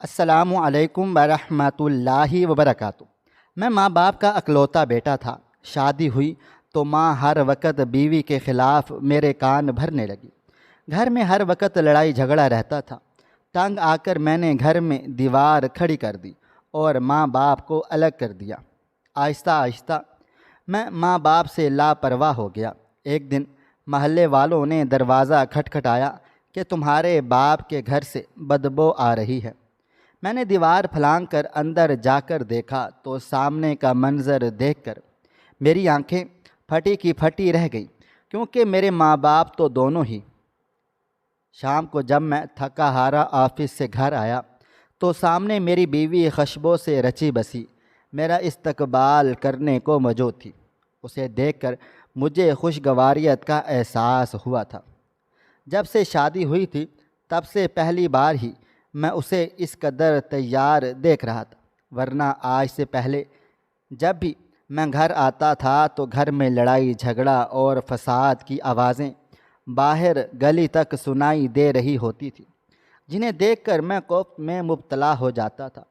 السلام علیکم ورحمۃ اللہ وبرکاتہ۔ میں ماں باپ کا اکلوتا بیٹا تھا۔ شادی ہوئی تو ماں ہر وقت بیوی کے خلاف میرے کان بھرنے لگی۔ گھر میں ہر وقت لڑائی جھگڑا رہتا تھا۔ تنگ آ کر میں نے گھر میں دیوار کھڑی کر دی اور ماں باپ کو الگ کر دیا۔ آہستہ آہستہ میں ماں باپ سے لاپرواہ ہو گیا۔ ایک دن محلے والوں نے دروازہ کھٹکھٹایا کہ تمہارے باپ کے گھر سے بدبو آ رہی ہے۔ میں نے دیوار پھلانگ کر اندر جا کر دیکھا تو سامنے کا منظر دیکھ کر میری آنکھیں پھٹی کی پھٹی رہ گئیں، کیونکہ میرے ماں باپ تو دونوں ہی۔ شام کو جب میں تھکا ہارا آفس سے گھر آیا تو سامنے میری بیوی خشبوں سے رچی بسی میرا استقبال کرنے کو موجود تھی۔ اسے دیکھ کر مجھے خوشگواریت کا احساس ہوا تھا۔ جب سے شادی ہوئی تھی تب سے پہلی بار ہی میں اسے اس قدر تیار دیکھ رہا تھا، ورنہ آج سے پہلے جب بھی میں گھر آتا تھا تو گھر میں لڑائی جھگڑا اور فساد کی آوازیں باہر گلی تک سنائی دے رہی ہوتی تھی، جنہیں دیکھ کر میں خوف میں مبتلا ہو جاتا تھا۔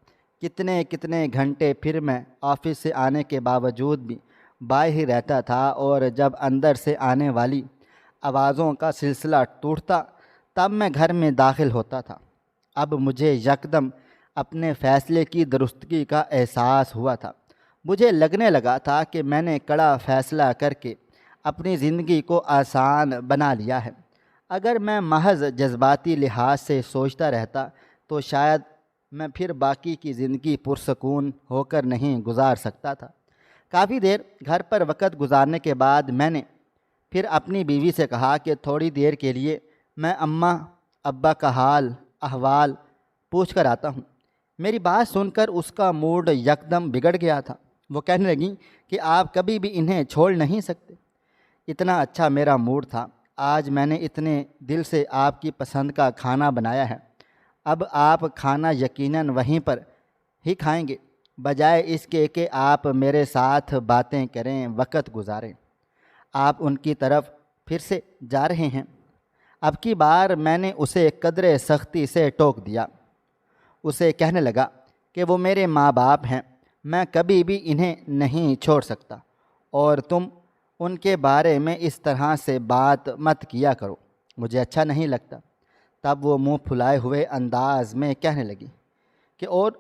کتنے کتنے گھنٹے پھر میں آفس سے آنے کے باوجود بھی باہر ہی رہتا تھا، اور جب اندر سے آنے والی آوازوں کا سلسلہ ٹوٹتا تب میں گھر میں داخل ہوتا تھا۔ اب مجھے یکدم اپنے فیصلے کی درستگی کا احساس ہوا تھا۔ مجھے لگنے لگا تھا کہ میں نے کڑا فیصلہ کر کے اپنی زندگی کو آسان بنا لیا ہے۔ اگر میں محض جذباتی لحاظ سے سوچتا رہتا تو شاید میں پھر باقی کی زندگی پرسکون ہو کر نہیں گزار سکتا تھا۔ کافی دیر گھر پر وقت گزارنے کے بعد میں نے پھر اپنی بیوی سے کہا کہ تھوڑی دیر کے لیے میں اماں ابا کا حال احوال پوچھ کر آتا ہوں۔ میری بات سن کر اس کا موڈ یکدم بگڑ گیا تھا۔ وہ کہنے لگیں کہ آپ کبھی بھی انہیں چھوڑ نہیں سکتے۔ اتنا اچھا میرا موڈ تھا۔ آج میں نے اتنے دل سے آپ کی پسند کا کھانا بنایا ہے۔ اب آپ کھانا یقیناً وہیں پر ہی کھائیں گے، بجائے اس کے کہ آپ میرے ساتھ باتیں کریں، وقت گزاریں۔ آپ ان کی طرف پھر سے جا رہے ہیں۔ اب کی بار میں نے اسے قدرے سختی سے ٹوک دیا۔ اسے کہنے لگا کہ وہ میرے ماں باپ ہیں، میں کبھی بھی انہیں نہیں چھوڑ سکتا، اور تم ان کے بارے میں اس طرح سے بات مت کیا کرو، مجھے اچھا نہیں لگتا۔ تب وہ منہ پھلائے ہوئے انداز میں کہنے لگی کہ اور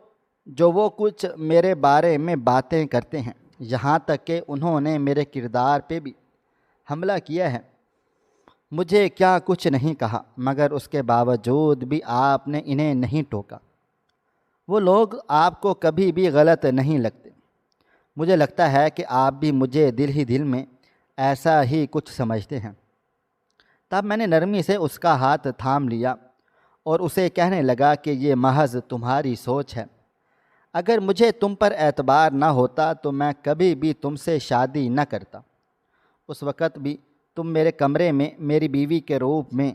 جو وہ کچھ میرے بارے میں باتیں کرتے ہیں، یہاں تک کہ انہوں نے میرے کردار پہ بھی حملہ کیا ہے، مجھے کیا کچھ نہیں کہا، مگر اس کے باوجود بھی آپ نے انہیں نہیں ٹوکا۔ وہ لوگ آپ کو کبھی بھی غلط نہیں لگتے۔ مجھے لگتا ہے کہ آپ بھی مجھے دل ہی دل میں ایسا ہی کچھ سمجھتے ہیں۔ تب میں نے نرمی سے اس کا ہاتھ تھام لیا اور اسے کہنے لگا کہ یہ محض تمہاری سوچ ہے۔ اگر مجھے تم پر اعتبار نہ ہوتا تو میں کبھی بھی تم سے شادی نہ کرتا۔ اس وقت بھی تم میرے کمرے میں میری بیوی کے روپ میں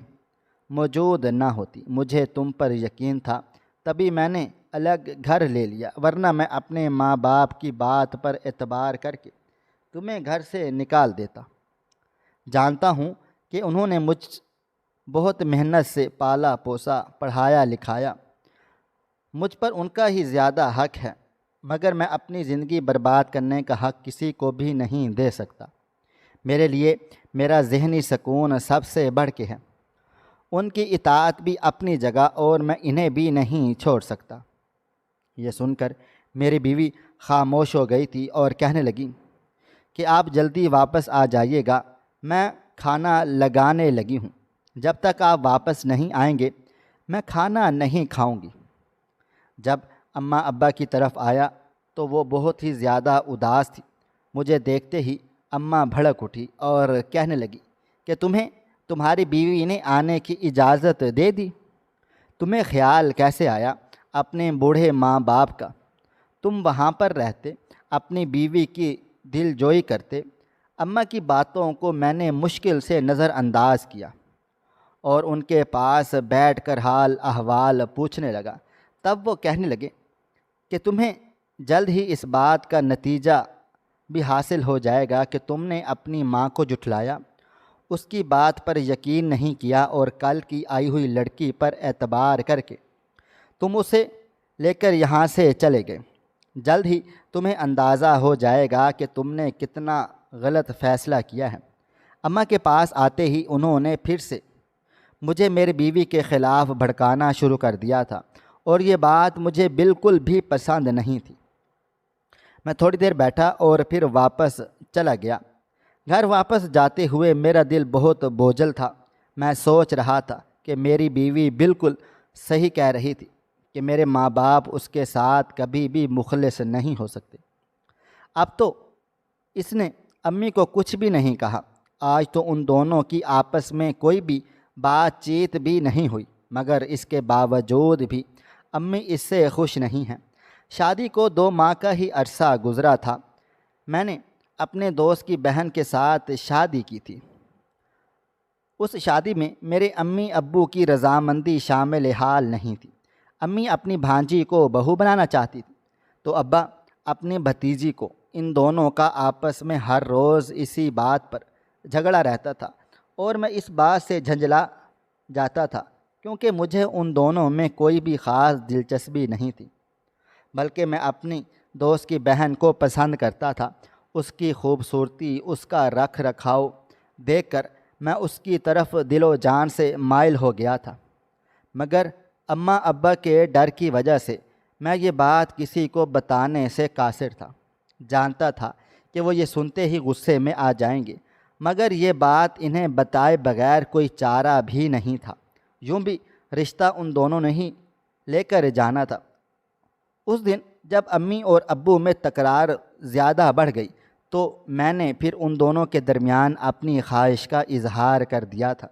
موجود نہ ہوتی۔ مجھے تم پر یقین تھا، تبھی میں نے الگ گھر لے لیا، ورنہ میں اپنے ماں باپ کی بات پر اعتبار کر کے تمہیں گھر سے نکال دیتا۔ جانتا ہوں کہ انہوں نے مجھ بہت محنت سے پالا پوسا، پڑھایا لکھایا، مجھ پر ان کا ہی زیادہ حق ہے، مگر میں اپنی زندگی برباد کرنے کا حق کسی کو بھی نہیں دے سکتا۔ میرے لیے میرا ذہنی سکون سب سے بڑھ کے ہے۔ ان کی اطاعت بھی اپنی جگہ، اور میں انہیں بھی نہیں چھوڑ سکتا۔ یہ سن کر میری بیوی خاموش ہو گئی تھی اور کہنے لگی کہ آپ جلدی واپس آ جائیے گا، میں کھانا لگانے لگی ہوں۔ جب تک آپ واپس نہیں آئیں گے میں کھانا نہیں کھاؤں گی۔ جب اماں ابا کی طرف آیا تو وہ بہت ہی زیادہ اداس تھی۔ مجھے دیکھتے ہی اماں بھڑک اٹھی اور کہنے لگی کہ تمہیں تمہاری بیوی نے آنے کی اجازت دے دی؟ تمہیں خیال کیسے آیا اپنے بوڑھے ماں باپ کا؟ تم وہاں پر رہتے، اپنی بیوی کی دل جوئی کرتے۔ اماں کی باتوں کو میں نے مشکل سے نظر انداز کیا اور ان کے پاس بیٹھ کر حال احوال پوچھنے لگا۔ تب وہ کہنے لگے کہ تمہیں جلد ہی اس بات کا نتیجہ بھی حاصل ہو جائے گا کہ تم نے اپنی ماں کو جھٹلایا، اس کی بات پر یقین نہیں کیا، اور کل کی آئی ہوئی لڑکی پر اعتبار کر کے تم اسے لے کر یہاں سے چلے گئے۔ جلد ہی تمہیں اندازہ ہو جائے گا کہ تم نے کتنا غلط فیصلہ کیا ہے۔ اماں کے پاس آتے ہی انہوں نے پھر سے مجھے میری بیوی کے خلاف بھڑکانا شروع کر دیا تھا، اور یہ بات مجھے بالکل بھی پسند نہیں تھی۔ میں تھوڑی دیر بیٹھا اور پھر واپس چلا گیا۔ گھر واپس جاتے ہوئے میرا دل بہت بوجھل تھا۔ میں سوچ رہا تھا کہ میری بیوی بالکل صحیح کہہ رہی تھی کہ میرے ماں باپ اس کے ساتھ کبھی بھی مخلص نہیں ہو سکتے۔ اب تو اس نے امی کو کچھ بھی نہیں کہا۔ آج تو ان دونوں کی آپس میں کوئی بھی بات چیت بھی نہیں ہوئی، مگر اس کے باوجود بھی امی اس سے خوش نہیں ہیں۔ شادی کو 2 ماہ کا ہی عرصہ گزرا تھا۔ میں نے اپنے دوست کی بہن کے ساتھ شادی کی تھی۔ اس شادی میں میرے امی ابو کی رضامندی شامل حال نہیں تھی۔ امی اپنی بھانجی کو بہو بنانا چاہتی تھی، تو ابا اپنی بھتیجی کو۔ ان دونوں کا آپس میں ہر روز اسی بات پر جھگڑا رہتا تھا، اور میں اس بات سے جھنجلا جاتا تھا کیونکہ مجھے ان دونوں میں کوئی بھی خاص دلچسپی نہیں تھی، بلکہ میں اپنی دوست کی بہن کو پسند کرتا تھا۔ اس کی خوبصورتی، اس کا رکھ رکھاؤ دیکھ کر میں اس کی طرف دل و جان سے مائل ہو گیا تھا، مگر اماں ابا کے ڈر کی وجہ سے میں یہ بات کسی کو بتانے سے قاصر تھا۔ جانتا تھا کہ وہ یہ سنتے ہی غصے میں آ جائیں گے، مگر یہ بات انہیں بتائے بغیر کوئی چارہ بھی نہیں تھا۔ یوں بھی رشتہ ان دونوں نے ہی لے کر جانا تھا۔ اس دن جب امی اور ابو میں تکرار زیادہ بڑھ گئی تو میں نے پھر ان دونوں کے درمیان اپنی خواہش کا اظہار کر دیا تھا۔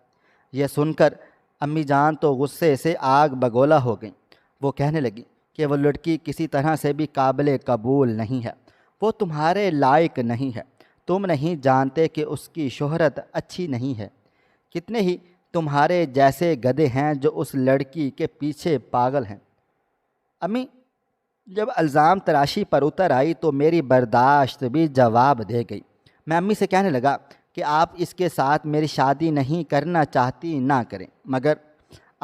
یہ سن کر امی جان تو غصے سے آگ بگولا ہو گئیں۔ وہ کہنے لگی کہ وہ لڑکی کسی طرح سے بھی قابل قبول نہیں ہے، وہ تمہارے لائق نہیں ہے۔ تم نہیں جانتے کہ اس کی شہرت اچھی نہیں ہے۔ کتنے ہی تمہارے جیسے گدھے ہیں جو اس لڑکی کے پیچھے پاگل ہیں۔ امی جب الزام تراشی پر اتر آئی تو میری برداشت بھی جواب دے گئی۔ میں امی سے کہنے لگا کہ آپ اس کے ساتھ میری شادی نہیں کرنا چاہتی نہ کریں، مگر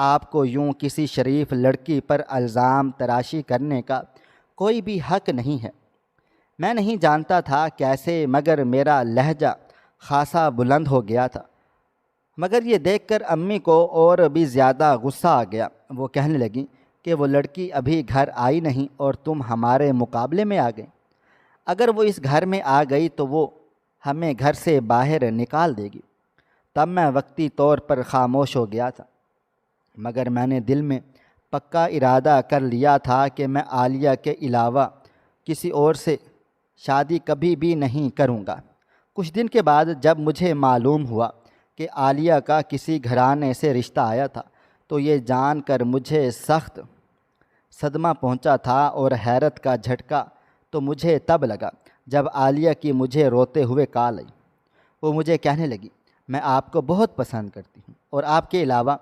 آپ کو یوں کسی شریف لڑکی پر الزام تراشی کرنے کا کوئی بھی حق نہیں ہے۔ میں نہیں جانتا تھا کیسے، مگر میرا لہجہ خاصا بلند ہو گیا تھا، مگر یہ دیکھ کر امی کو اور بھی زیادہ غصہ آ گیا۔ وہ کہنے لگیں کہ وہ لڑکی ابھی گھر آئی نہیں اور تم ہمارے مقابلے میں آ گئے۔ اگر وہ اس گھر میں آ گئی تو وہ ہمیں گھر سے باہر نکال دے گی۔ تب میں وقتی طور پر خاموش ہو گیا تھا، مگر میں نے دل میں پکا ارادہ کر لیا تھا کہ میں عالیہ کے علاوہ کسی اور سے شادی کبھی بھی نہیں کروں گا۔ کچھ دن کے بعد جب مجھے معلوم ہوا کہ عالیہ کا کسی گھرانے سے رشتہ آیا تھا تو یہ جان کر مجھے سخت صدمہ پہنچا تھا، اور حیرت کا جھٹکا تو مجھے تب لگا جب عالیہ کی مجھے روتے ہوئے کال آئی۔ وہ مجھے کہنے لگی میں آپ کو بہت پسند کرتی ہوں، اور آپ کے علاوہ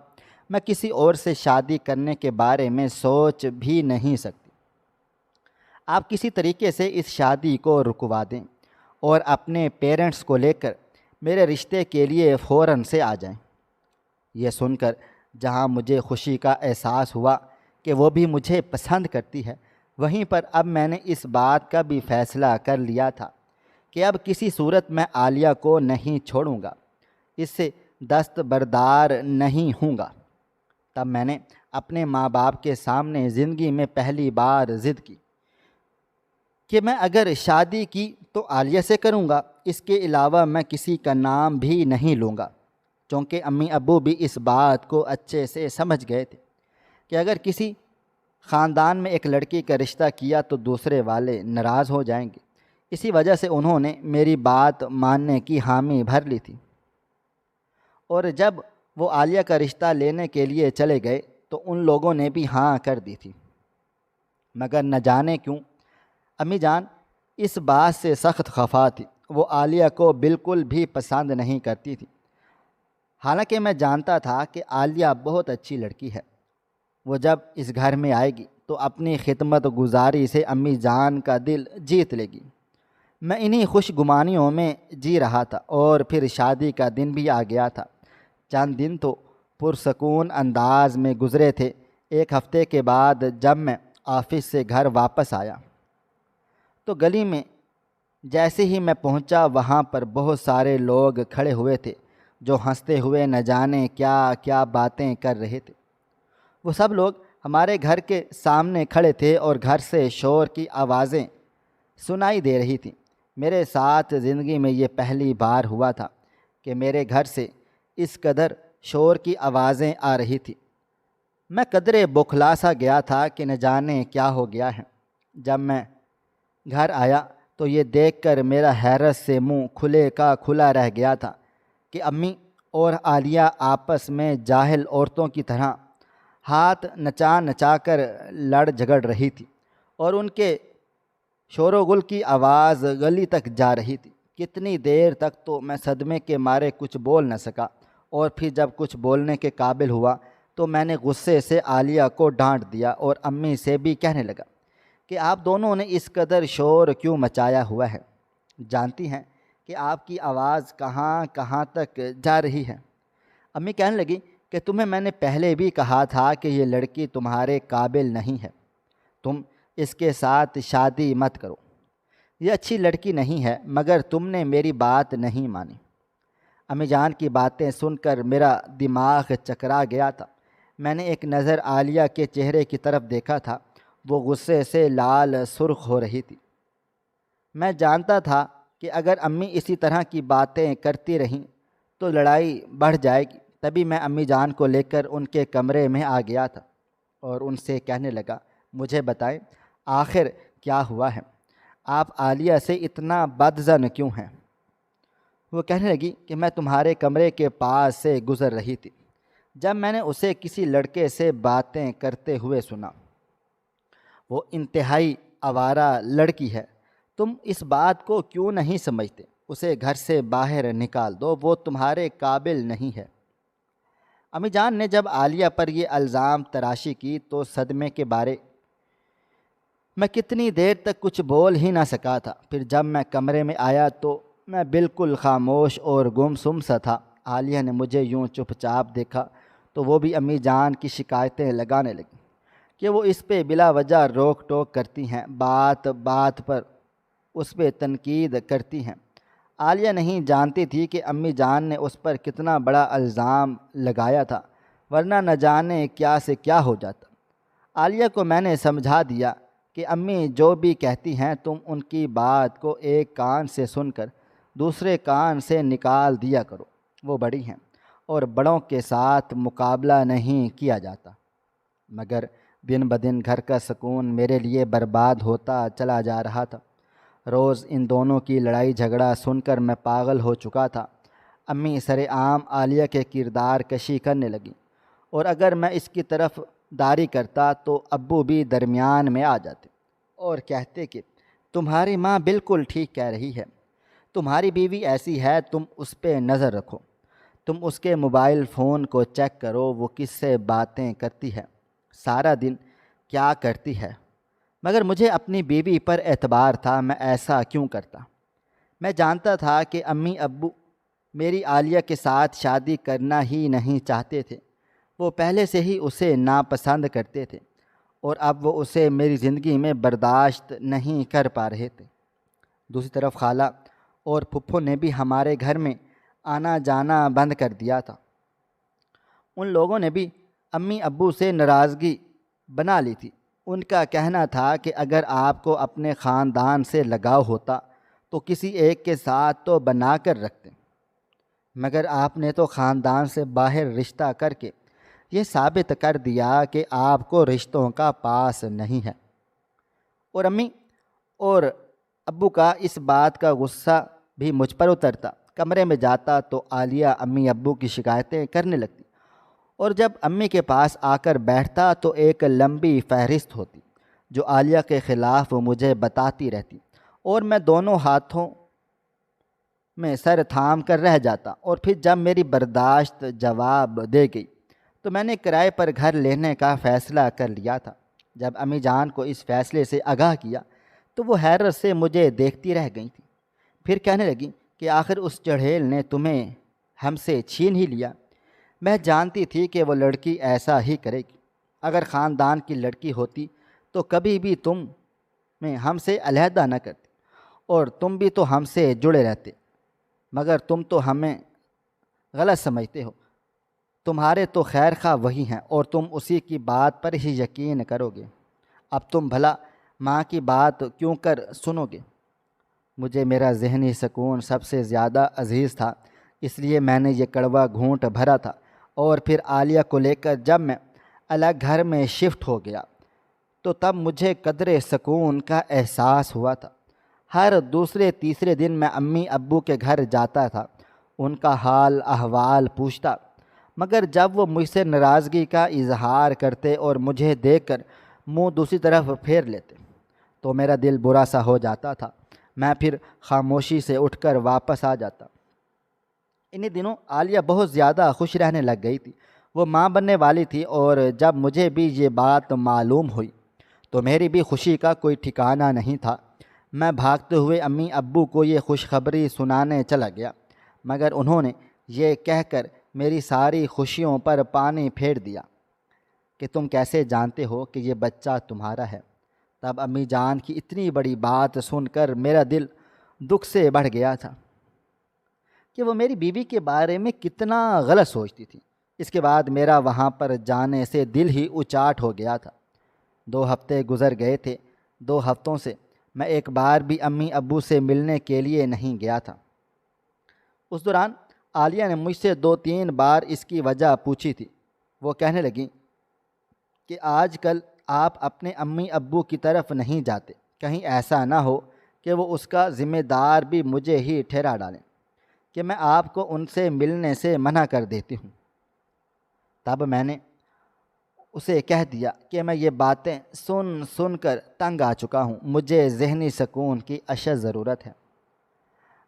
میں کسی اور سے شادی کرنے کے بارے میں سوچ بھی نہیں سکتی۔ آپ کسی طریقے سے اس شادی کو رکوا دیں اور اپنے پیرنٹس کو لے کر میرے رشتے کے لیے فوراً سے آ جائیں۔ یہ سن کر جہاں مجھے خوشی کا احساس ہوا کہ وہ بھی مجھے پسند کرتی ہے، وہیں پر اب میں نے اس بات کا بھی فیصلہ کر لیا تھا کہ اب کسی صورت میں عالیہ کو نہیں چھوڑوں گا، اس سے دستبردار نہیں ہوں گا۔ تب میں نے اپنے ماں باپ کے سامنے زندگی میں پہلی بار ضد کی کہ میں اگر شادی کی تو عالیہ سے کروں گا، اس کے علاوہ میں کسی کا نام بھی نہیں لوں گا، چونکہ امی ابو بھی اس بات کو اچھے سے سمجھ گئے تھے کہ اگر کسی خاندان میں ایک لڑکی کا رشتہ کیا تو دوسرے والے ناراض ہو جائیں گے۔ اسی وجہ سے انہوں نے میری بات ماننے کی حامی بھر لی تھی، اور جب وہ عالیہ کا رشتہ لینے کے لیے چلے گئے تو ان لوگوں نے بھی ہاں کر دی تھی، مگر نہ جانے کیوں امی جان اس بات سے سخت خفا تھی۔ وہ عالیہ کو بالکل بھی پسند نہیں کرتی تھی، حالانکہ میں جانتا تھا کہ عالیہ بہت اچھی لڑکی ہے۔ وہ جب اس گھر میں آئے گی تو اپنی خدمت گزاری سے امی جان کا دل جیت لے گی۔ میں انہی خوش گمانیوں میں جی رہا تھا، اور پھر شادی کا دن بھی آ گیا تھا۔ چند دن تو پرسکون انداز میں گزرے تھے۔ ایک ہفتے کے بعد جب میں آفس سے گھر واپس آیا تو گلی میں جیسے ہی میں پہنچا وہاں پر بہت سارے لوگ کھڑے ہوئے تھے جو ہنستے ہوئے نہ جانے کیا کیا باتیں کر رہے تھے۔ وہ سب لوگ ہمارے گھر کے سامنے کھڑے تھے اور گھر سے شور کی آوازیں سنائی دے رہی تھیں۔ میرے ساتھ زندگی میں یہ پہلی بار ہوا تھا کہ میرے گھر سے اس قدر شور کی آوازیں آ رہی تھیں۔ میں قدرے بوکھلا سا گیا تھا کہ نہ جانے کیا ہو گیا ہے۔ جب میں گھر آیا تو یہ دیکھ کر میرا حیرت سے منہ کھلے کا کھلا رہ گیا تھا کہ امی اور عالیہ آپس میں جاہل عورتوں کی طرح ہاتھ نچا نچا کر لڑ جھگڑ رہی تھی اور ان کے شور و گل کی آواز گلی تک جا رہی تھی۔ کتنی دیر تک تو میں صدمے کے مارے کچھ بول نہ سکا، اور پھر جب کچھ بولنے کے قابل ہوا تو میں نے غصے سے عالیہ کو ڈانٹ دیا اور امی سے بھی کہنے لگا کہ آپ دونوں نے اس قدر شور کیوں مچایا ہوا ہے؟ جانتی ہیں کہ آپ کی آواز کہاں کہاں تک جا رہی ہے؟ امی کہنے لگی کہ تمہیں میں نے پہلے بھی کہا تھا کہ یہ لڑکی تمہارے قابل نہیں ہے، تم اس کے ساتھ شادی مت کرو، یہ اچھی لڑکی نہیں ہے، مگر تم نے میری بات نہیں مانی۔ امی جان کی باتیں سن کر میرا دماغ چکرا گیا تھا۔ میں نے ایک نظر عالیہ کے چہرے کی طرف دیکھا تھا، وہ غصے سے لال سرخ ہو رہی تھی۔ میں جانتا تھا کہ اگر امی اسی طرح کی باتیں کرتی رہیں تو لڑائی بڑھ جائے گی۔ تبھی میں امی جان کو لے کر ان کے کمرے میں آ گیا تھا اور ان سے کہنے لگا، مجھے بتائیں آخر کیا ہوا ہے؟ آپ عالیہ سے اتنا بدظن کیوں ہیں؟ وہ کہنے لگی کہ میں تمہارے کمرے کے پاس سے گزر رہی تھی جب میں نے اسے کسی لڑکے سے باتیں کرتے ہوئے سنا۔ وہ انتہائی آوارہ لڑکی ہے، تم اس بات کو کیوں نہیں سمجھتے؟ اسے گھر سے باہر نکال دو، وہ تمہارے قابل نہیں ہے۔ امی جان نے جب عالیہ پر یہ الزام تراشی کی تو صدمے کے بارے میں کتنی دیر تک کچھ بول ہی نہ سکا تھا۔ پھر جب میں کمرے میں آیا تو میں بالکل خاموش اور گمسم سا تھا۔ عالیہ نے مجھے یوں چپ چاپ دیکھا تو وہ بھی امی جان کی شکایتیں لگانے لگی کہ وہ اس پہ بلا وجہ روک ٹوک کرتی ہیں، بات بات پر اس پہ تنقید کرتی ہیں۔ عالیہ نہیں جانتی تھی کہ امی جان نے اس پر کتنا بڑا الزام لگایا تھا، ورنہ نہ جانے کیا سے کیا ہو جاتا۔ عالیہ کو میں نے سمجھا دیا کہ امی جو بھی کہتی ہیں تم ان کی بات کو ایک کان سے سن کر دوسرے کان سے نکال دیا کرو، وہ بڑی ہیں اور بڑوں کے ساتھ مقابلہ نہیں کیا جاتا۔ مگر دن بدن گھر کا سکون میرے لیے برباد ہوتا چلا جا رہا تھا۔ روز ان دونوں کی لڑائی جھگڑا سن کر میں پاگل ہو چکا تھا۔ امی سر عام عالیہ کے کردار کشی کرنے لگیں، اور اگر میں اس کی طرف داری کرتا تو ابو بھی درمیان میں آ جاتے اور کہتے کہ تمہاری ماں بالکل ٹھیک کہہ رہی ہے، تمہاری بیوی ایسی ہے، تم اس پہ نظر رکھو، تم اس کے موبائل فون کو چیک کرو، وہ کس سے باتیں کرتی ہے، سارا دن کیا کرتی ہے۔ مگر مجھے اپنی بیوی پر اعتبار تھا، میں ایسا کیوں کرتا؟ میں جانتا تھا کہ امی ابو میری عالیہ کے ساتھ شادی کرنا ہی نہیں چاہتے تھے، وہ پہلے سے ہی اسے ناپسند کرتے تھے اور اب وہ اسے میری زندگی میں برداشت نہیں کر پا رہے تھے۔ دوسری طرف خالہ اور پھپھو نے بھی ہمارے گھر میں آنا جانا بند کر دیا تھا۔ ان لوگوں نے بھی امی ابو سے ناراضگی بنا لی تھی۔ ان کا کہنا تھا کہ اگر آپ کو اپنے خاندان سے لگاؤ ہوتا تو کسی ایک کے ساتھ تو بنا کر رکھتے، مگر آپ نے تو خاندان سے باہر رشتہ کر کے یہ ثابت کر دیا کہ آپ کو رشتوں کا پاس نہیں ہے۔ اور امی اور ابو کا اس بات کا غصہ بھی مجھ پر اترتا۔ کمرے میں جاتا تو عالیہ امی ابو کی شکایتیں کرنے لگتی، اور جب امی کے پاس آ کر بیٹھتا تو ایک لمبی فہرست ہوتی جو عالیہ کے خلاف مجھے بتاتی رہتی، اور میں دونوں ہاتھوں میں سر تھام کر رہ جاتا۔ اور پھر جب میری برداشت جواب دے گئی تو میں نے کرائے پر گھر لینے کا فیصلہ کر لیا تھا۔ جب امی جان کو اس فیصلے سے آگاہ کیا تو وہ حیرت سے مجھے دیکھتی رہ گئی تھی، پھر کہنے لگی کہ آخر اس چڑھیل نے تمہیں ہم سے چھین ہی لیا۔ میں جانتی تھی کہ وہ لڑکی ایسا ہی کرے گی، اگر خاندان کی لڑکی ہوتی تو کبھی بھی تم میں ہم سے علیحدہ نہ کرتے، اور تم بھی تو ہم سے جڑے رہتے، مگر تم تو ہمیں غلط سمجھتے ہو۔ تمہارے تو خیر خواہ وہی ہیں اور تم اسی کی بات پر ہی یقین کرو گے۔ اب تم بھلا ماں کی بات کیوں کر سنو گے؟ مجھے میرا ذہنی سکون سب سے زیادہ عزیز تھا، اس لیے میں نے یہ کڑوا گھونٹ بھرا تھا، اور پھر عالیہ کو لے کر جب میں الگ گھر میں شفٹ ہو گیا تو تب مجھے قدر سکون کا احساس ہوا تھا۔ ہر دوسرے تیسرے دن میں امی ابو کے گھر جاتا تھا، ان کا حال احوال پوچھتا، مگر جب وہ مجھ سے ناراضگی کا اظہار کرتے اور مجھے دیکھ کر منہ دوسری طرف پھیر لیتے تو میرا دل برا سا ہو جاتا تھا۔ میں پھر خاموشی سے اٹھ کر واپس آ جاتا۔ انہی دنوں عالیہ بہت زیادہ خوش رہنے لگ گئی تھی، وہ ماں بننے والی تھی، اور جب مجھے بھی یہ بات معلوم ہوئی تو میری بھی خوشی کا کوئی ٹھکانہ نہیں تھا۔ میں بھاگتے ہوئے امی ابو کو یہ خوشخبری سنانے چلا گیا، مگر انہوں نے یہ کہہ کر میری ساری خوشیوں پر پانی پھیر دیا کہ تم کیسے جانتے ہو کہ یہ بچہ تمہارا ہے؟ تب امی جان کی اتنی بڑی بات سن کر میرا دل دکھ سے بڑھ گیا تھا کہ وہ میری بیوی کے بارے میں کتنا غلط سوچتی تھی۔ اس کے بعد میرا وہاں پر جانے سے دل ہی اچاٹ ہو گیا تھا۔ 2 ہفتے گزر گئے تھے، 2 ہفتوں سے میں ایک بار بھی امی ابو سے ملنے کے لیے نہیں گیا تھا۔ اس دوران عالیہ نے مجھ سے 2-3 بار اس کی وجہ پوچھی تھی۔ وہ کہنے لگیں کہ آج کل آپ اپنے امی ابو کی طرف نہیں جاتے، کہیں ایسا نہ ہو کہ وہ اس کا ذمہ دار بھی مجھے ہی ٹھہرا ڈالیں کہ میں آپ کو ان سے ملنے سے منع کر دیتی ہوں۔ تب میں نے اسے کہہ دیا کہ میں یہ باتیں سن سن کر تنگ آ چکا ہوں، مجھے ذہنی سکون کی اشد ضرورت ہے۔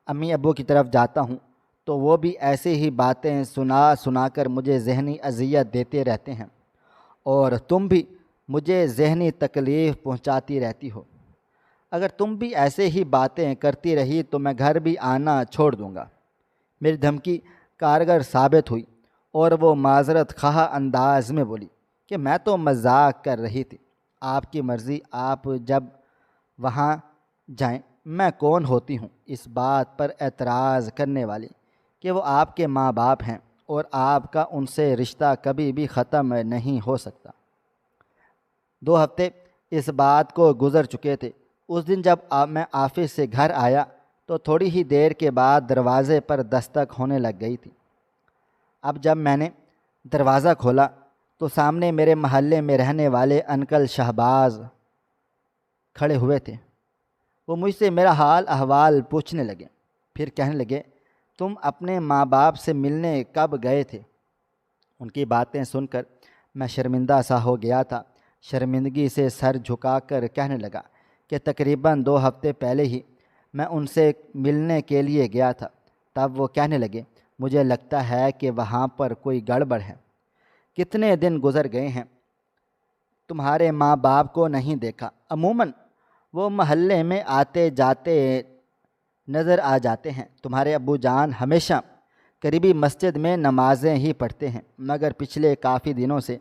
امی ابو کی طرف جاتا ہوں تو وہ بھی ایسے ہی باتیں سنا کر مجھے ذہنی اذیت دیتے رہتے ہیں، اور تم بھی مجھے ذہنی تکلیف پہنچاتی رہتی ہو۔ اگر تم بھی ایسے ہی باتیں کرتی رہی تو میں گھر بھی آنا چھوڑ دوں گا۔ میری دھمکی کارگر ثابت ہوئی، اور وہ معذرت خواہ انداز میں بولی کہ میں تو مذاق کر رہی تھی، آپ کی مرضی، آپ جب وہاں جائیں۔ میں کون ہوتی ہوں اس بات پر اعتراض کرنے والی کہ وہ آپ کے ماں باپ ہیں، اور آپ کا ان سے رشتہ کبھی بھی ختم نہیں ہو سکتا۔ 2 ہفتے اس بات کو گزر چکے تھے۔ اس دن جب میں آفس سے گھر آیا تو تھوڑی ہی دیر کے بعد دروازے پر دستک ہونے لگ گئی تھی۔ اب جب میں نے دروازہ کھولا تو سامنے میرے محلے میں رہنے والے انکل شہباز کھڑے ہوئے تھے۔ وہ مجھ سے میرا حال احوال پوچھنے لگے، پھر کہنے لگے، تم اپنے ماں باپ سے ملنے کب گئے تھے؟ ان کی باتیں سن کر میں شرمندہ سا ہو گیا تھا۔ شرمندگی سے سر جھکا کر کہنے لگا کہ تقریباً 2 ہفتے پہلے ہی میں ان سے ملنے کے لیے گیا تھا۔ تب وہ کہنے لگے، مجھے لگتا ہے کہ وہاں پر کوئی گڑبڑ ہے۔ کتنے دن گزر گئے ہیں، تمہارے ماں باپ کو نہیں دیکھا۔ عموماً وہ محلے میں آتے جاتے نظر آ جاتے ہیں۔ تمہارے ابو جان ہمیشہ قریبی مسجد میں نمازیں ہی پڑھتے ہیں، مگر پچھلے کافی دنوں سے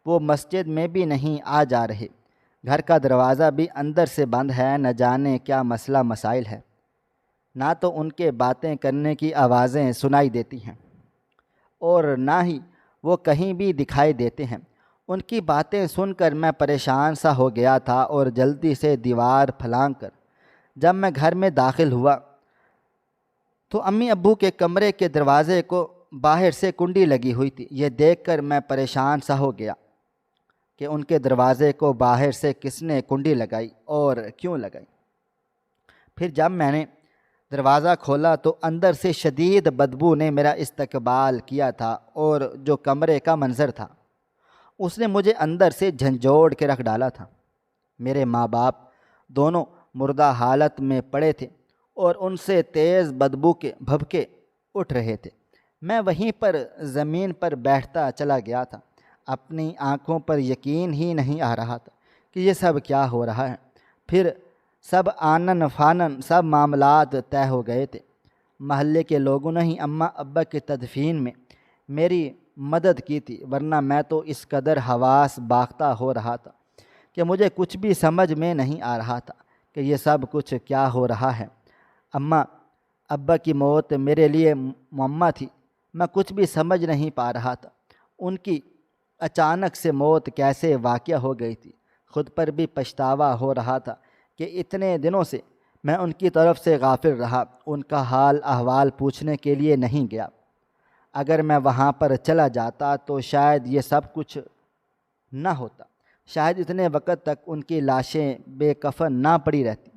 وہ مسجد میں بھی نہیں آ جا رہے۔ گھر کا دروازہ بھی اندر سے بند ہے، نہ جانے کیا مسئلہ مسائل ہے۔ نہ تو ان کے باتیں کرنے کی آوازیں سنائی دیتی ہیں، اور نہ ہی وہ کہیں بھی دکھائی دیتے ہیں۔ ان کی باتیں سن کر میں پریشان سا ہو گیا تھا، اور جلدی سے دیوار پھلانگ کر جب میں گھر میں داخل ہوا تو امی ابو کے کمرے کے دروازے کو باہر سے کنڈی لگی ہوئی تھی۔ یہ دیکھ کر میں پریشان سا ہو گیا کہ ان کے دروازے کو باہر سے کس نے کنڈی لگائی اور کیوں لگائی۔ پھر جب میں نے دروازہ کھولا تو اندر سے شدید بدبو نے میرا استقبال کیا تھا، اور جو کمرے کا منظر تھا اس نے مجھے اندر سے جھنجھوڑ کے رکھ ڈالا تھا۔ میرے ماں باپ دونوں مردہ حالت میں پڑے تھے، اور ان سے تیز بدبو کے بھبکے اٹھ رہے تھے۔ میں وہیں پر زمین پر بیٹھتا چلا گیا تھا۔ اپنی آنکھوں پر یقین ہی نہیں آ رہا تھا کہ یہ سب کیا ہو رہا ہے۔ پھر سب آنن فانن سب معاملات طے ہو گئے تھے۔ محلے کے لوگوں نے ہی اماں ابا کی تدفین میں میری مدد کی تھی، ورنہ میں تو اس قدر حواس باختہ ہو رہا تھا کہ کہ مجھے کچھ بھی سمجھ میں نہیں آ رہا تھا کہ یہ سب کچھ کیا ہو رہا ہے۔ اماں ابا کی موت میرے لیے معمہ تھی، میں کچھ بھی سمجھ نہیں پا رہا تھا۔ ان کی اچانک سے موت کیسے واقع ہو گئی تھی، خود پر بھی پچھتاوا ہو رہا تھا کہ اتنے دنوں سے میں ان کی طرف سے غافل رہا، ان کا حال احوال پوچھنے کے لیے نہیں گیا۔ اگر میں وہاں پر چلا جاتا تو شاید یہ سب کچھ نہ ہوتا، شاید اتنے وقت تک ان کی لاشیں بے کفن نہ پڑی رہتی۔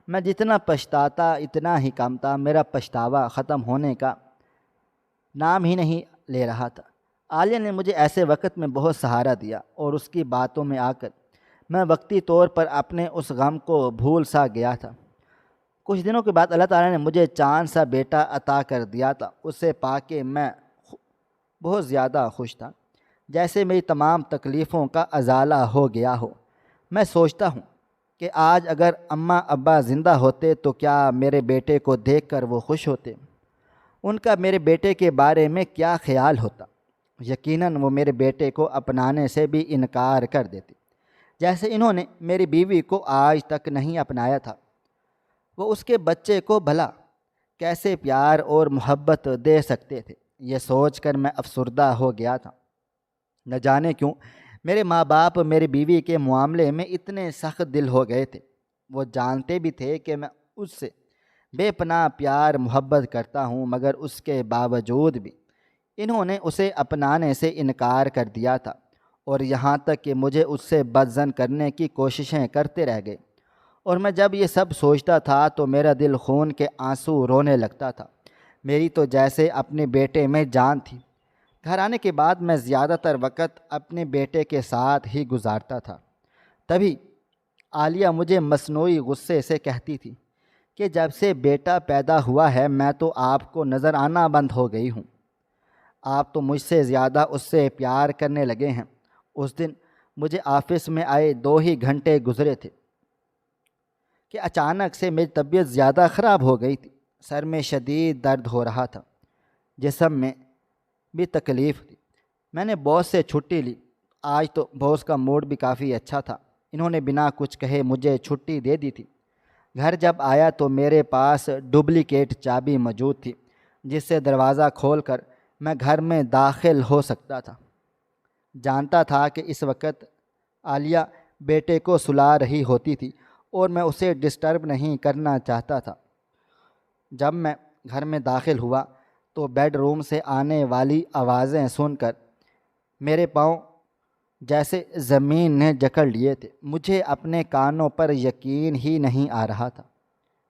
میں جتنا پچھتاتا اتنا ہی کم تھا، میرا پچھتاوا ختم ہونے کا نام ہی نہیں لے رہا تھا۔ عالیہ نے مجھے ایسے وقت میں بہت سہارا دیا اور اس کی باتوں میں آ کر میں وقتی طور پر اپنے اس غم کو بھول سا گیا تھا۔ کچھ دنوں کے بعد اللہ تعالیٰ نے مجھے چاند سا بیٹا عطا کر دیا تھا۔ اسے پا کے میں بہت زیادہ خوش تھا، جیسے میری تمام تکلیفوں کا ازالہ ہو گیا ہو۔ میں سوچتا ہوں کہ آج اگر اماں ابا زندہ ہوتے تو کیا میرے بیٹے کو دیکھ کر وہ خوش ہوتے؟ ان کا میرے بیٹے کے بارے میں کیا خیال ہوتا؟ یقیناً وہ میرے بیٹے کو اپنانے سے بھی انکار کر دیتے، جیسے انہوں نے میری بیوی کو آج تک نہیں اپنایا تھا۔ وہ اس کے بچے کو بھلا کیسے پیار اور محبت دے سکتے تھے؟ یہ سوچ کر میں افسردہ ہو گیا تھا۔ نہ جانے کیوں میرے ماں باپ میری بیوی کے معاملے میں اتنے سخت دل ہو گئے تھے۔ وہ جانتے بھی تھے کہ میں اس سے بے پناہ پیار محبت کرتا ہوں، مگر اس کے باوجود بھی انہوں نے اسے اپنانے سے انکار کر دیا تھا، اور یہاں تک کہ مجھے اس سے بدظن کرنے کی کوششیں کرتے رہ گئے۔ اور میں جب یہ سب سوچتا تھا تو میرا دل خون کے آنسو رونے لگتا تھا۔ میری تو جیسے اپنے بیٹے میں جان تھی۔ گھر آنے کے بعد میں زیادہ تر وقت اپنے بیٹے کے ساتھ ہی گزارتا تھا۔ تبھی عالیہ مجھے مصنوعی غصے سے کہتی تھی کہ جب سے بیٹا پیدا ہوا ہے میں تو آپ کو نظر آنا بند ہو گئی ہوں، آپ تو مجھ سے زیادہ اس سے پیار کرنے لگے ہیں۔ اس دن مجھے آفس میں آئے 2 ہی گھنٹے گزرے تھے کہ اچانک سے میری طبیعت زیادہ خراب ہو گئی تھی۔ سر میں شدید درد ہو رہا تھا، جسم میں بھی تکلیف تھی۔ میں نے باس سے چھٹی لی۔ آج تو باس کا موڈ بھی کافی اچھا تھا، انہوں نے بنا کچھ کہے مجھے چھٹی دے دی تھی۔ گھر جب آیا تو میرے پاس ڈپلیکیٹ چابی موجود تھی، جس سے دروازہ کھول کر میں گھر میں داخل ہو سکتا تھا۔ جانتا تھا کہ اس وقت عالیہ بیٹے کو سلا رہی ہوتی تھی اور میں اسے ڈسٹرب نہیں کرنا چاہتا تھا۔ جب میں گھر میں داخل ہوا تو بیڈ روم سے آنے والی آوازیں سن کر میرے پاؤں جیسے زمین نے جکڑ لیے تھے۔ مجھے اپنے کانوں پر یقین ہی نہیں آ رہا تھا۔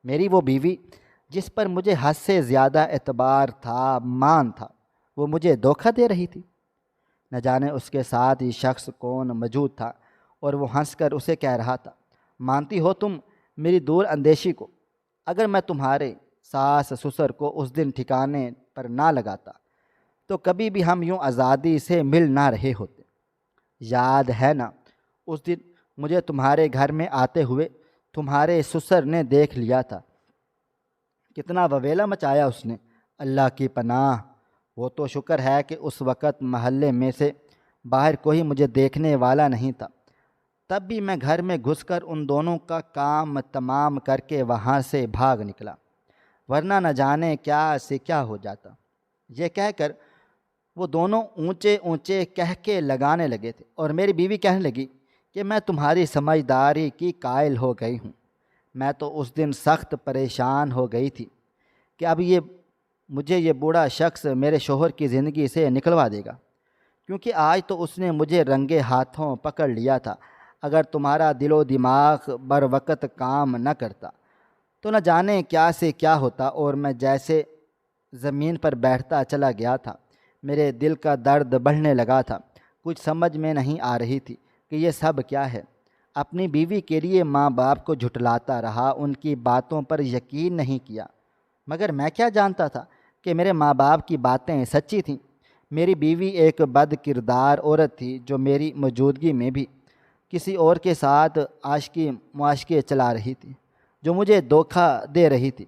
میری وہ بیوی جس پر مجھے حد سے زیادہ اعتبار تھا، مان تھا، وہ مجھے دھوکہ دے رہی تھی۔ نہ جانے اس کے ساتھ یہ شخص کون موجود تھا، اور وہ ہنس کر اسے کہہ رہا تھا، مانتی ہو تم میری دور اندیشی کو؟ اگر میں تمہارے ساس سسر کو اس دن ٹھکانے پر نہ لگاتا تو کبھی بھی ہم یوں آزادی سے مل نہ رہے ہوتے۔ یاد ہے نا اس دن مجھے تمہارے گھر میں آتے ہوئے تمہارے سسر نے دیکھ لیا تھا، کتنا وویلا مچایا اس نے۔ اللہ کی پناہ، وہ تو شکر ہے کہ اس وقت محلے میں سے باہر کوئی مجھے دیکھنے والا نہیں تھا، تب بھی میں گھر میں گھس کر ان دونوں کا کام تمام کر کے وہاں سے بھاگ نکلا، ورنہ نہ جانے کیا سے کیا ہو جاتا۔ یہ کہہ کر وہ دونوں اونچے اونچے کہکے لگانے لگے تھے، اور میری بیوی کہنے لگی کہ میں تمہاری سمجھداری کی قائل ہو گئی ہوں۔ میں تو اس دن سخت پریشان ہو گئی تھی کہ اب مجھے یہ بوڑھا شخص میرے شوہر کی زندگی سے نکلوا دے گا، کیونکہ آج تو اس نے مجھے رنگے ہاتھوں پکڑ لیا تھا۔ اگر تمہارا دل و دماغ بر وقت کام نہ کرتا تو نہ جانے کیا سے کیا ہوتا۔ اور میں جیسے زمین پر بیٹھتا چلا گیا تھا، میرے دل کا درد بڑھنے لگا تھا۔ کچھ سمجھ میں نہیں آ رہی تھی کہ یہ سب کیا ہے۔ اپنی بیوی کے لیے ماں باپ کو جھٹلاتا رہا، ان کی باتوں پر یقین نہیں کیا، مگر میں کیا جانتا تھا کہ میرے ماں باپ کی باتیں سچی تھیں۔ میری بیوی ایک بد کردار عورت تھی جو میری موجودگی میں بھی کسی اور کے ساتھ عاشقی معاشقے چلا رہی تھی، جو مجھے دھوکہ دے رہی تھی۔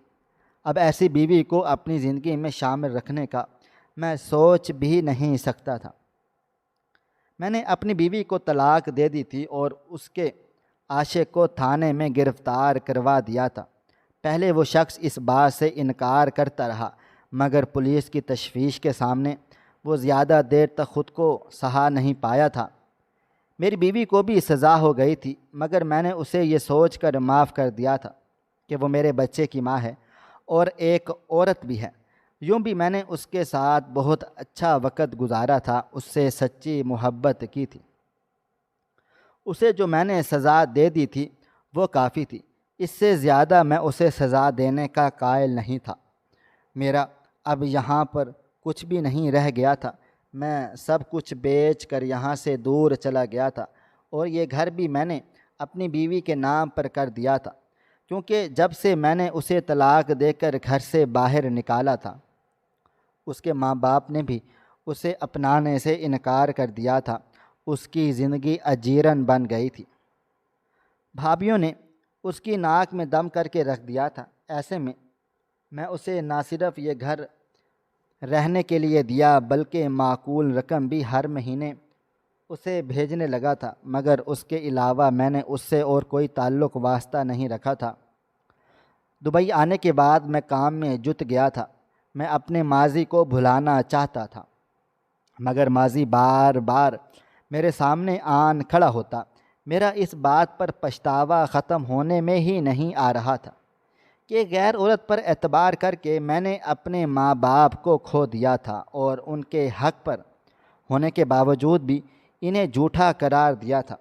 اب ایسی بیوی کو اپنی زندگی میں شامل رکھنے کا میں سوچ بھی نہیں سکتا تھا۔ میں نے اپنی بیوی کو طلاق دے دی تھی اور اس کے عاشق کو تھانے میں گرفتار کروا دیا تھا۔ پہلے وہ شخص اس بات سے انکار کرتا رہا، مگر پولیس کی تشویش کے سامنے وہ زیادہ دیر تک خود کو سہا نہیں پایا تھا۔ میری بیوی کو بھی سزا ہو گئی تھی، مگر میں نے اسے یہ سوچ کر معاف کر دیا تھا کہ وہ میرے بچے کی ماں ہے اور ایک عورت بھی ہے۔ یوں بھی میں نے اس کے ساتھ بہت اچھا وقت گزارا تھا، اس سے سچی محبت کی تھی۔ اسے جو میں نے سزا دے دی تھی وہ کافی تھی، اس سے زیادہ میں اسے سزا دینے کا قائل نہیں تھا۔ میرا اب یہاں پر کچھ بھی نہیں رہ گیا تھا، میں سب کچھ بیچ کر یہاں سے دور چلا گیا تھا، اور یہ گھر بھی میں نے اپنی بیوی کے نام پر کر دیا تھا، کیونکہ جب سے میں نے اسے طلاق دے کر گھر سے باہر نکالا تھا، اس کے ماں باپ نے بھی اسے اپنانے سے انکار کر دیا تھا۔ اس کی زندگی اجیرن بن گئی تھی، بھابھیوں نے اس کی ناک میں دم کر کے رکھ دیا تھا۔ ایسے میں اسے نہ صرف یہ گھر رہنے کے لیے دیا بلکہ معقول رقم بھی ہر مہینے اسے بھیجنے لگا تھا، مگر اس کے علاوہ میں نے اس سے اور کوئی تعلق واسطہ نہیں رکھا تھا۔ دبئی آنے کے بعد میں کام میں جت گیا تھا۔ میں اپنے ماضی کو بھلانا چاہتا تھا، مگر ماضی بار بار میرے سامنے آن کھڑا ہوتا۔ میرا اس بات پر پچھتاوا ختم ہونے میں ہی نہیں آ رہا تھا کہ غیر عورت پر اعتبار کر کے میں نے اپنے ماں باپ کو کھو دیا تھا، اور ان کے حق پر ہونے کے باوجود بھی انہیں جھوٹا قرار دیا تھا۔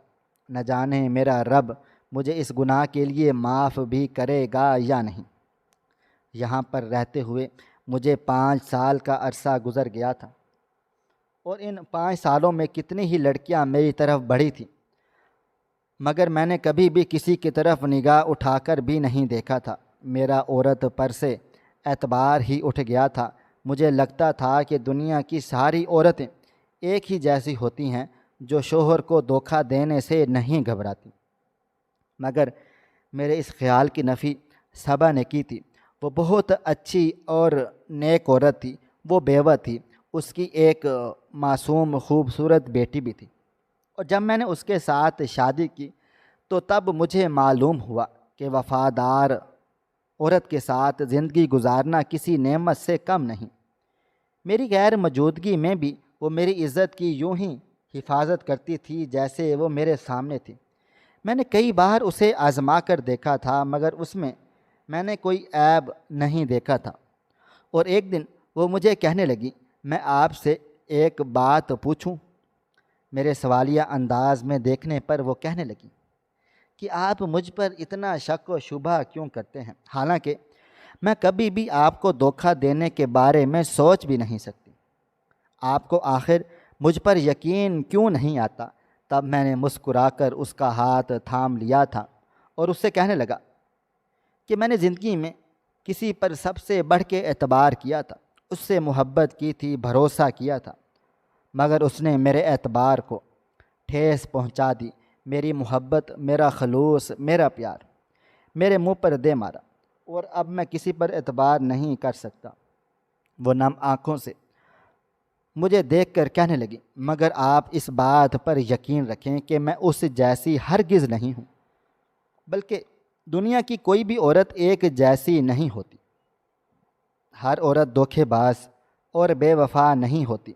نہ جانے میرا رب مجھے اس گناہ کے لیے معاف بھی کرے گا یا نہیں۔ یہاں پر رہتے ہوئے مجھے 5 سال کا عرصہ گزر گیا تھا، اور ان 5 سالوں میں کتنی ہی لڑکیاں میری طرف بڑھی تھیں، مگر میں نے کبھی بھی کسی کی طرف نگاہ اٹھا کر بھی نہیں دیکھا تھا۔ میرا عورت پر سے اعتبار ہی اٹھ گیا تھا۔ مجھے لگتا تھا کہ دنیا کی ساری عورتیں ایک ہی جیسی ہوتی ہیں، جو شوہر کو دھوکہ دینے سے نہیں گھبراتی، مگر میرے اس خیال کی نفی صبا نے کی تھی۔ وہ بہت اچھی اور نیک عورت تھی، وہ بیوہ تھی، اس کی ایک معصوم خوبصورت بیٹی بھی تھی، اور جب میں نے اس کے ساتھ شادی کی تو تب مجھے معلوم ہوا کہ وفادار عورت کے ساتھ زندگی گزارنا کسی نعمت سے کم نہیں۔ میری غیر موجودگی میں بھی وہ میری عزت کی یوں ہی حفاظت کرتی تھی جیسے وہ میرے سامنے تھی۔ میں نے کئی بار اسے آزما کر دیکھا تھا، مگر اس میں نے کوئی عیب نہیں دیکھا تھا، اور ایک دن وہ مجھے کہنے لگی، میں آپ سے ایک بات پوچھوں؟ میرے سوالیہ انداز میں دیکھنے پر وہ کہنے لگی کہ آپ مجھ پر اتنا شک و شبہ کیوں کرتے ہیں، حالانکہ میں کبھی بھی آپ کو دھوکہ دینے کے بارے میں سوچ بھی نہیں سکتی۔ آپ کو آخر مجھ پر یقین کیوں نہیں آتا؟ تب میں نے مسکرا کر اس کا ہاتھ تھام لیا تھا اور اس سے کہنے لگا کہ میں نے زندگی میں کسی پر سب سے بڑھ کے اعتبار کیا تھا، اس سے محبت کی تھی، بھروسہ کیا تھا، مگر اس نے میرے اعتبار کو ٹھیس پہنچا دی۔ میری محبت، میرا خلوص، میرا پیار میرے منہ پر دے مارا، اور اب میں کسی پر اعتبار نہیں کر سکتا۔ وہ نم آنکھوں سے مجھے دیکھ کر کہنے لگی، مگر آپ اس بات پر یقین رکھیں کہ میں اس جیسی ہرگز نہیں ہوں، بلکہ دنیا کی کوئی بھی عورت ایک جیسی نہیں ہوتی۔ ہر عورت دھوکے باز اور بے وفا نہیں ہوتی،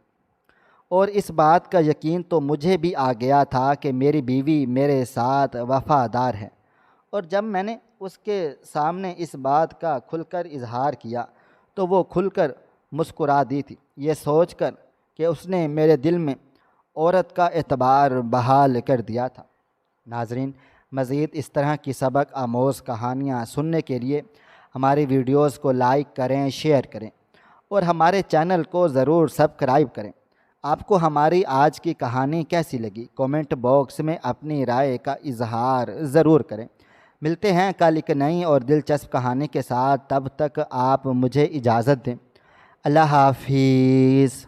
اور اس بات کا یقین تو مجھے بھی آ گیا تھا کہ میری بیوی میرے ساتھ وفادار ہے، اور جب میں نے اس کے سامنے اس بات کا کھل کر اظہار کیا تو وہ کھل کر مسکرا دی تھی، یہ سوچ کر کہ اس نے میرے دل میں عورت کا اعتبار بحال کر دیا تھا۔ ناظرین، مزید اس طرح کی سبق آموز کہانیاں سننے کے لیے ہماری ویڈیوز کو لائک کریں، شیئر کریں، اور ہمارے چینل کو ضرور سبسکرائب کریں۔ آپ کو ہماری آج کی کہانی کیسی لگی؟ کومنٹ باکس میں اپنی رائے کا اظہار ضرور کریں۔ ملتے ہیں کل ایک نئی اور دلچسپ کہانی کے ساتھ، تب تک آپ مجھے اجازت دیں۔ اللہ حافظ۔